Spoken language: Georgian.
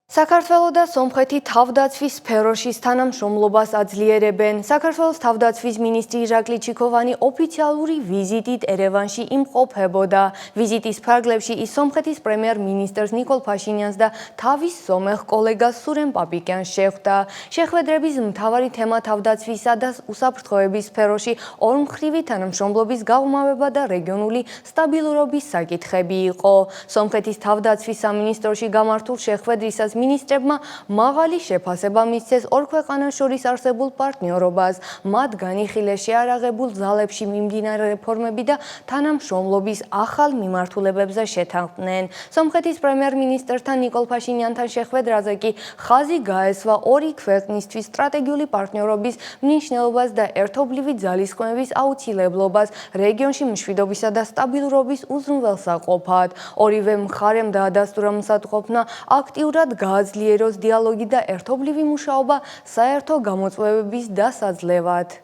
საქართველო და სომხეთი თავდაცვის სფეროში თანამშრომლობას აძლიერებენ. საქართველოს თავდაცვის მინისტრი ირაკლი ჩიქოვანი ოფიციალური ვიზიტით ერევანში იმყოფებოდა. ვიზიტის ფარგლებში ის სომხეთის პრემიერ-მინისტრს ნიკოლ ფაშინიანს და თავის სომეხ კოლეგას სურენ პაპიკიანს შეხვდა. შეხვედრების მთავარი თემა თავდაცვისა და უსაფრთხოების სფეროში ორმხრივი თანამშრომლობის გაუმავება და რეგიონული სტაბილურობის საკითხები იყო. სომხეთის თავდაცვის სამინისტროში გამართულ შეხვედრისას მინისტრებმა მაღალი შეფასება მისცეს ორ ქვეყანას შორის არსებულ პარტნიორობას, მათ განიხილეს შეარაღებულ ძალებში მიმდინარე რეფორმები და თანამშრომლობის ახალ მიმართულებებზე შეთანხმდნენ. სომხეთის პრემიერ-მინისტრთან ნიკოლ ფაშინიანთან შეხვედრაზე კი ხაზი გაესვა ორი ქვეყნისთვის სტრატეგიული პარტნიორობის მნიშვნელობას და ერთობლივი ძალისხმევის აუცილებლობას რეგიონში მშვიდობისა და სტაბილურობის უზრუნველსაყოფად. ორივე მხარემ დაადასტურა მსათყოფნა აქტიურად გააძლიეროს დიალოგი და ერთობლივი მუშაობა საერთო გამოწვევების დასაძლევად.